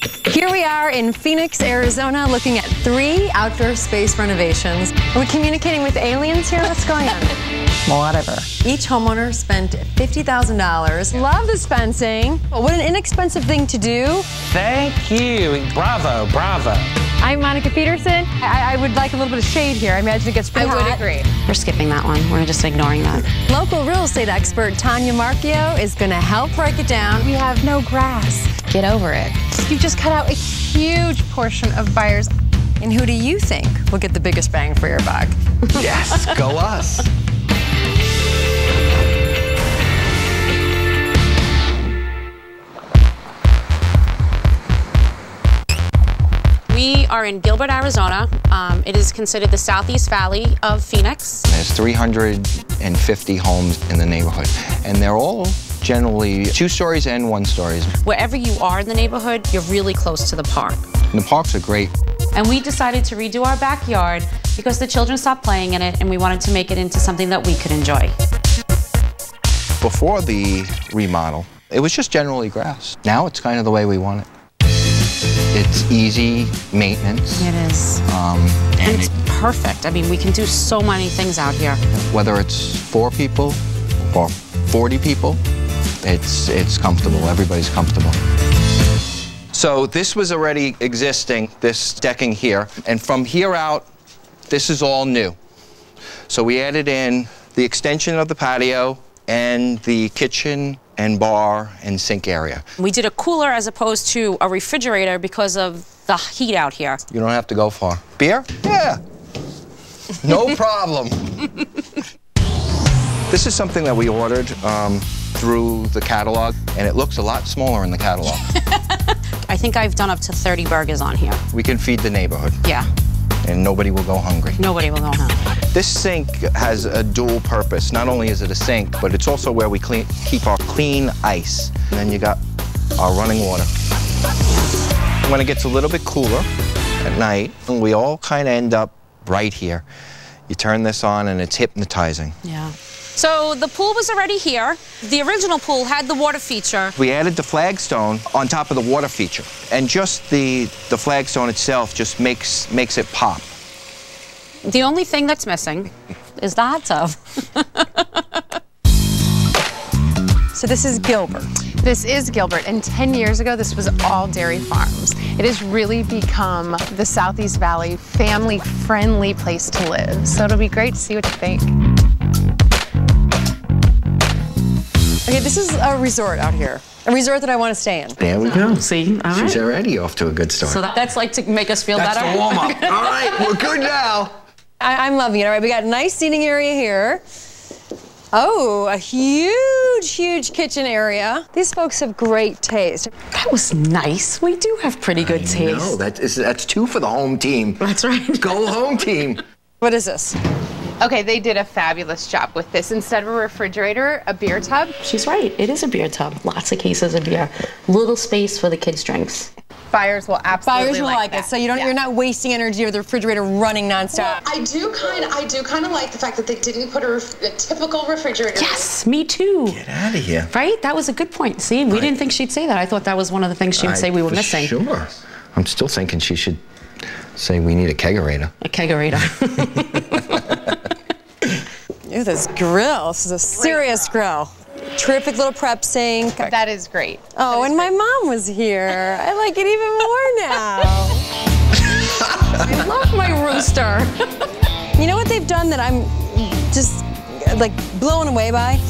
Here we are in Phoenix, Arizona, looking at 3 outdoor space renovations. Are we communicating with aliens here? What's going on? Whatever. Each homeowner spent $50,000. Love this fencing. Well, what an inexpensive thing to do. Thank you. Bravo, bravo. I'm Monica Pederson. I would like a little bit of shade here. I imagine it gets pretty hot. I would agree. We're skipping that one. We're just ignoring that. Local real estate expert Tanya Marchiol is going to help break it down. We have no grass. Get over it. You just cut out a huge portion of buyers. And who do you think will get the biggest bang for your buck? Yes, go us. We are in Gilbert, Arizona. It is considered the Southeast Valley of Phoenix. There's 350 homes in the neighborhood, and they're all generally 2 stories and 1 stories. Wherever you are in the neighborhood, you're really close to the park. And the parks are great. And we decided to redo our backyard because the children stopped playing in it, and we wanted to make it into something that we could enjoy. Before the remodel, it was just generally grass. Now it's kind of the way we want it. It's easy maintenance. It is. And it's perfect. I mean, we can do so many things out here. Whether it's 4 people or 40 people, it's comfortable. Everybody's comfortable. So this was already existing, this decking here. And from here out, this is all new. So we added in the extension of the patio and the kitchen and bar and sink area. We did a cooler as opposed to a refrigerator because of the heat out here. You don't have to go far. Beer? Yeah. No problem. This is something that we ordered through the catalog, and it looks a lot smaller in the catalog. I think I've done up to 30 burgers on here. We can feed the neighborhood. Yeah. And nobody will go hungry. Nobody will go hungry. This sink has a dual purpose. Not only is it a sink, but it's also where we keep our clean ice. And then you got our running water. When it gets a little bit cooler at night, we all kind of end up right here. You turn this on and it's hypnotizing. Yeah. So the pool was already here. The original pool had the water feature. We added the flagstone on top of the water feature. And just the flagstone itself just makes it pop. The only thing that's missing is the hot tub. So this is Gilbert. This is Gilbert, and 10 years ago, this was all dairy farms. It has really become the Southeast Valley family-friendly place to live. So it'll be great to see what you think. Okay, this is a resort out here. A resort that I want to stay in. There we go. See, all right. She's already off to a good start. So that's like to make us feel better. That's the warm-up. All right, we're good now. I'm loving it. All right, we got a nice seating area here. Oh, a huge kitchen area. These folks have great taste. That was nice. We do have pretty good taste. No, that's 2 for the home team. That's right. Go home team. What is this? Okay, they did a fabulous job with this. Instead of a refrigerator, a beer tub. She's right. It is a beer tub. Lots of cases of beer. Little space for the kids' drinks. Buyers will absolutely Buyers will like it. So you're not wasting energy with the refrigerator running nonstop. Well, I do kind of like the fact that they didn't put a typical refrigerator. Yes, me too. Get out of here. Right? That was a good point. See, we didn't think she'd say that. I thought that was one of the things she would say we were missing. Sure. I'm still thinking she should say we need a kegerator. A kegerator. Ooh, this grill. This is a serious grill. Terrific little prep sink. That is great. Oh, and my mom was here. I like it even more now. I love my rooster. You know what they've done that I'm just like blown away by?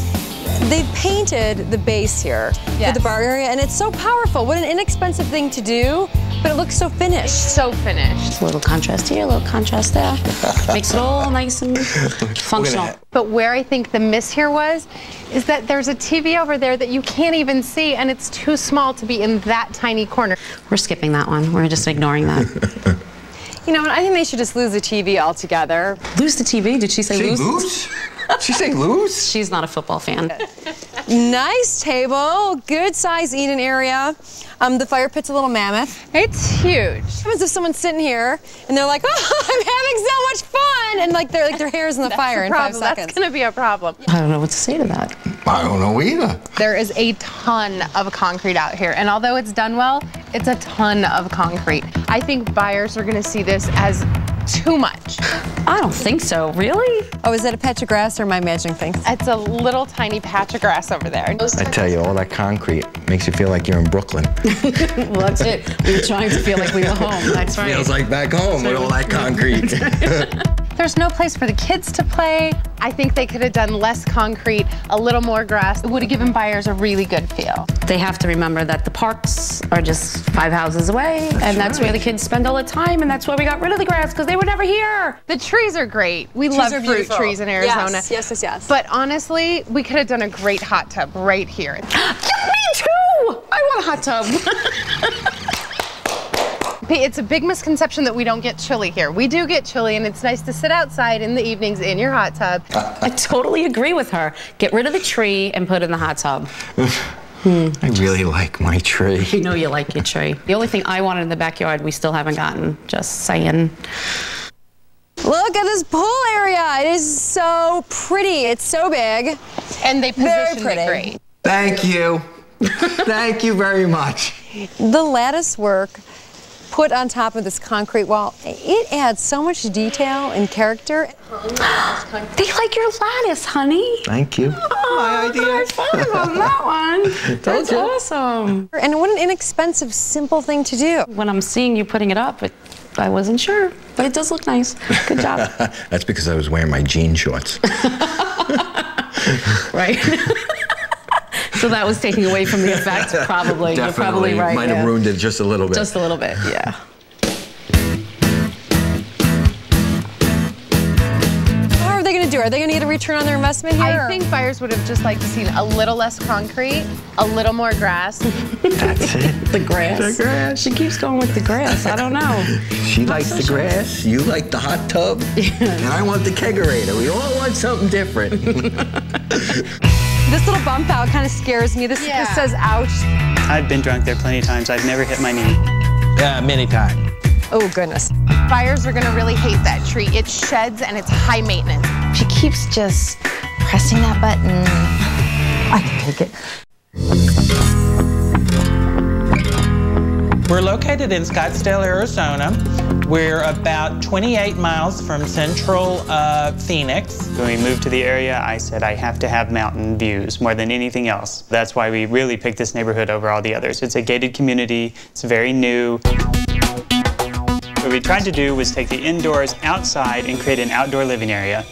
They've painted the base here with the bar area, and it's so powerful. What an inexpensive thing to do, but it looks so finished. So finished. A little contrast here, a little contrast there. Makes it all nice and functional. But where I think the miss here is that there's a TV over there that you can't even see, and it's too small to be in that tiny corner. We're skipping that one. We're just ignoring that. You know what? I think they should just lose the TV altogether. Lose the TV? Did she say lose? She say lose? She's not a football fan. Nice table, good size eating area. The fire pit's a little mammoth. It's huge. What happens if someone's sitting here and they're like, oh, I'm having so much fun, and their hair's in the fire in 5 seconds? That's gonna be a problem. I don't know what to say to that. I don't know either. There is a ton of concrete out here, and although it's done well, it's a ton of concrete. I think buyers are gonna see this as too much. I don't think so, really? Oh, is that a patch of grass or am I imagining things? It's a little tiny patch of grass over there. I tell you, all that concrete makes you feel like you're in Brooklyn. Well, that's it. We were trying to feel like we were home. That's right. Feels like back home with all that concrete. There's no place for the kids to play. I think they could have done less concrete, a little more grass. It would have given buyers a really good feel. They have to remember that the parks are just 5 houses away, that's where the kids spend all the time, and that's why we got rid of the grass, because they were never here. The trees are great. We love fruit trees in Arizona. Yes, yes, yes, yes. But honestly, we could have done a great hot tub right here. Me too! I want a hot tub. It's a big misconception that we don't get chilly here. We do get chilly, and it's nice to sit outside in the evenings in your hot tub. I totally agree with her. Get rid of the tree and put it in the hot tub. I really like my tree. You know you like your tree. The only thing I wanted in the backyard, we still haven't gotten. Just saying. Look at this pool area. It is so pretty. It's so big. And they Very positioned pretty. it great. Thank you. Thank you very much. The lattice work put on top of this concrete wall, it adds so much detail and character. They like your lattice, honey. Thank you. Oh, my idea. I thought about that one. That's awesome. And what an inexpensive, simple thing to do. When I'm seeing you putting it up, I wasn't sure, but it does look nice. Good job. That's because I was wearing my jean shorts. Right. So that was taking away from the effect, probably. You're probably right. Might have ruined it just a little bit. Just a little bit, yeah. How are they going to do? Are they going to get a return on their investment here? I think buyers would have just liked to see a little less concrete, a little more grass. That's it. The grass. The grass. She keeps going with the grass. I don't know. She likes the grass, you like the hot tub, and I want the kegerator. We all want something different. This little bump out kind of scares me. This says ouch. I've been drunk there plenty of times. I've never hit my knee. Yeah, many times. Oh, goodness. Buyers are gonna really hate that tree. It sheds and it's high maintenance. She keeps just pressing that button. I can take it. We're located in Scottsdale, Arizona. We're about 28 miles from central Phoenix. When we moved to the area, I said I have to have mountain views more than anything else. That's why we really picked this neighborhood over all the others. It's a gated community. It's very new. What we tried to do was take the indoors outside and create an outdoor living area.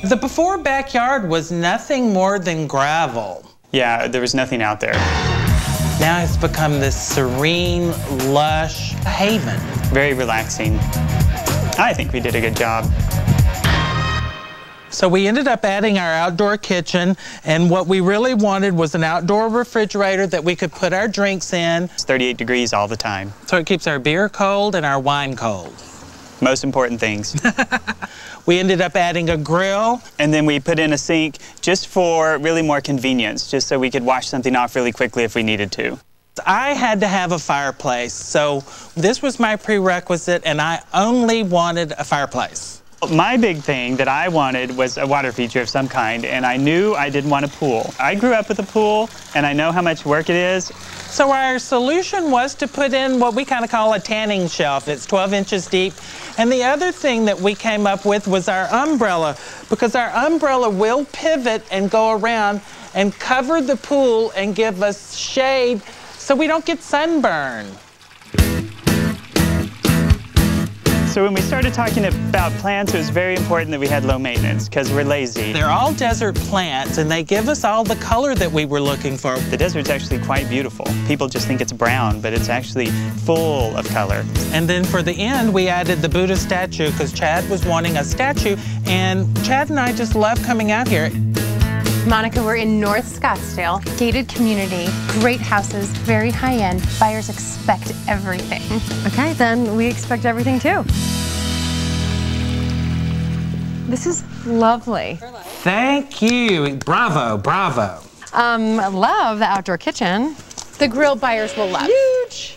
The before backyard was nothing more than gravel. Yeah, there was nothing out there. Now it's become this serene, lush haven. Very relaxing. I think we did a good job. So we ended up adding our outdoor kitchen, and what we really wanted was an outdoor refrigerator that we could put our drinks in. It's 38 degrees all the time. So it keeps our beer cold and our wine cold. Most important things. We ended up adding a grill. And then we put in a sink just for really more convenience, just so we could wash something off really quickly if we needed to. I had to have a fireplace, so this was my prerequisite, and I only wanted a fireplace. My big thing that I wanted was a water feature of some kind, and I knew I didn't want a pool. I grew up with a pool, and I know how much work it is. So our solution was to put in what we kind of call a tanning shelf. It's 12 inches deep. And the other thing that we came up with was our umbrella, because our umbrella will pivot and go around and cover the pool and give us shade so we don't get sunburn. So when we started talking about plants, it was very important that we had low maintenance, because we're lazy. They're all desert plants, and they give us all the color that we were looking for. The desert's actually quite beautiful. People just think it's brown, but it's actually full of color. And then for the end, we added the Buddha statue, because Chad was wanting a statue, and Chad and I just love coming out here. Monica, we're in North Scottsdale, gated community, great houses, very high-end. Buyers expect everything. Okay, then we expect everything too. This is lovely. Thank you. Bravo, bravo. Love the outdoor kitchen. The grill buyers will love. Huge.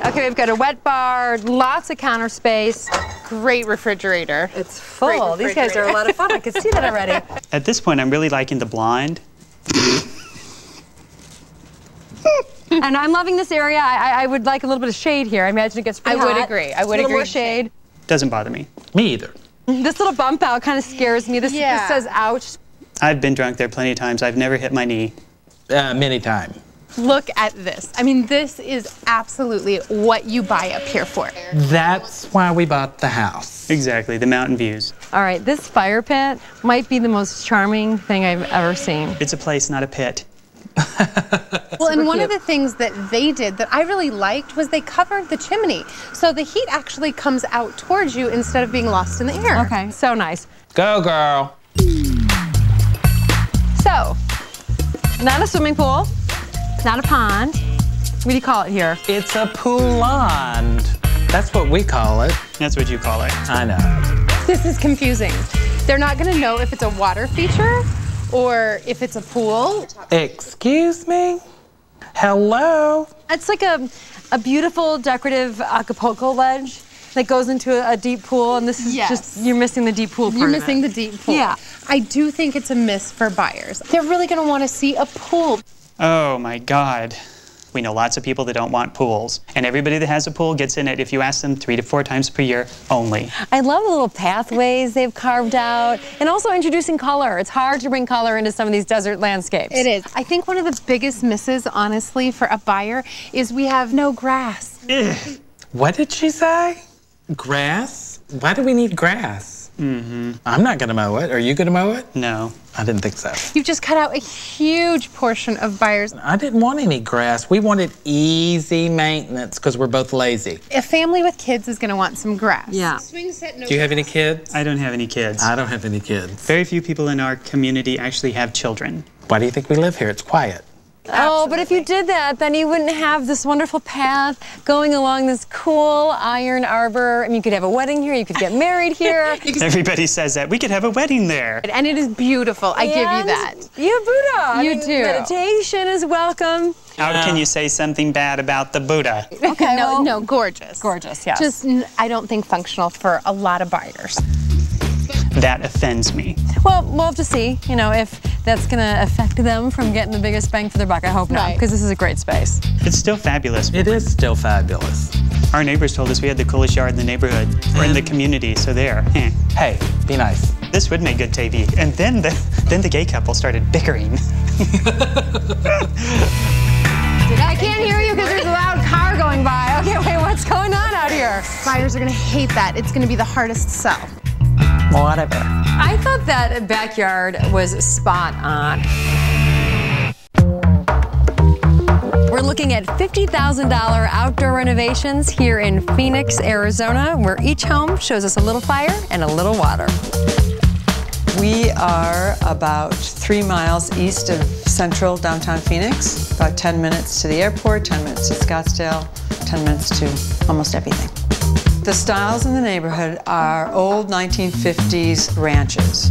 Okay, we've got a wet bar, lots of counter space. Great refrigerator. It's full. These guys are a lot of fun. I can see that already. At this point, I'm really liking the blonde. And I'm loving this area. I would like a little bit of shade here. I imagine it gets pretty hot. I would agree. I would agree. A little more shade. Doesn't bother me. Me either. This little bump out kind of scares me. This says ouch. I've been drunk there plenty of times. I've never hit my knee. Many times. Look at this. I mean, this is absolutely what you buy up here for. That's why we bought the house. Exactly, the mountain views. All right, this fire pit might be the most charming thing I've ever seen. It's a place, not a pit. Well, and one of the things that they did that I really liked was they covered the chimney. So the heat actually comes out towards you instead of being lost in the air. Okay, so nice. Go, girl. So, not a swimming pool, not a pond. What do you call it here? It's a poolond. That's what we call it. That's what you call it. I know. This is confusing. They're not going to know if it's a water feature or if it's a pool. Excuse me? Hello? It's like a beautiful decorative Acapulco ledge that goes into a deep pool, and this is just, you're missing the deep pool part. You're missing the deep pool. Yeah. I do think it's a miss for buyers. They're really going to want to see a pool. Oh my God. We know lots of people that don't want pools, and everybody that has a pool gets in it if you ask them 3 to 4 times per year only. I love the little pathways they've carved out, and also introducing color. It's hard to bring color into some of these desert landscapes. It is. I think one of the biggest misses, honestly, for a buyer is we have no grass. Ugh. What did she say? Grass? Why do we need grass? I'm not gonna mow it. Are you gonna mow it? No. I didn't think so. You've just cut out a huge portion of buyers. I didn't want any grass. We wanted easy maintenance because we're both lazy. A family with kids is gonna want some grass. Yeah. Do you have any kids? I don't have any kids. I don't have any kids. Very few people in our community actually have children. Why do you think we live here? It's quiet. Oh, but if you did that, then you wouldn't have this wonderful path going along this cool iron arbor. I mean, you could have a wedding here, you could get married here. Everybody says that. We could have a wedding there. And it is beautiful. I give you that. You have Buddha. You do. Meditation is welcome. How can you say something bad about the Buddha? Okay, no, gorgeous. Gorgeous, yes. Just, I don't think functional for a lot of buyers. That offends me. Well, we'll have to see, you know, if that's going to affect them from getting the biggest bang for their buck. I hope not, because this is a great space. It's still fabulous. It is still fabulous. Our neighbors told us we had the coolest yard in the neighborhood or in the community, so there. Hey, be nice. This would make good TV. And then the gay couple started bickering. I can't hear you because there's a loud car going by. Okay, wait, what's going on out here? Buyers are going to hate that. It's going to be the hardest sell. Whatever. I thought that backyard was spot on. We're looking at $50,000 outdoor renovations here in Phoenix, Arizona, where each home shows us a little fire and a little water. We are about 3 miles east of central downtown Phoenix, about 10 minutes to the airport, 10 minutes to Scottsdale, 10 minutes to almost everything. The styles in the neighborhood are old 1950s ranches.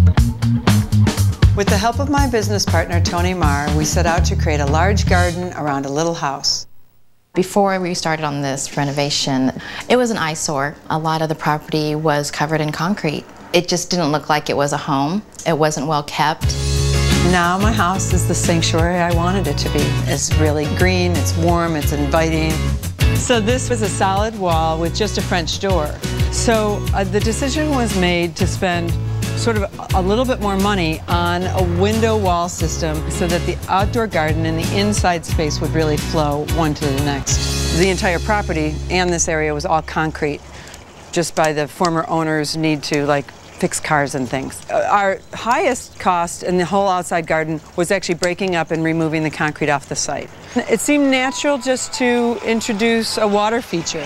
With the help of my business partner, Tanya Marchiol, we set out to create a large garden around a little house. Before we started on this renovation, it was an eyesore. A lot of the property was covered in concrete. It just didn't look like it was a home. It wasn't well kept. Now my house is the sanctuary I wanted it to be. It's really green, it's warm, it's inviting. So this was a solid wall with just a French door. So the decision was made to spend sort of a little bit more money on a window wall system so that the outdoor garden and the inside space would really flow one to the next. The entire property and this area was all concrete, just by the former owner's need to fix cars and things. Our highest cost in the whole outside garden was actually breaking up and removing the concrete off the site. It seemed natural just to introduce a water feature.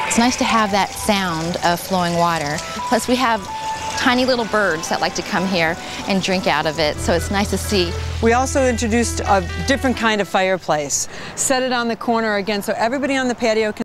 It's nice to have that sound of flowing water. Plus we have tiny little birds that like to come here and drink out of it, so it's nice to see. We also introduced a different kind of fireplace. Set it on the corner again so everybody on the patio can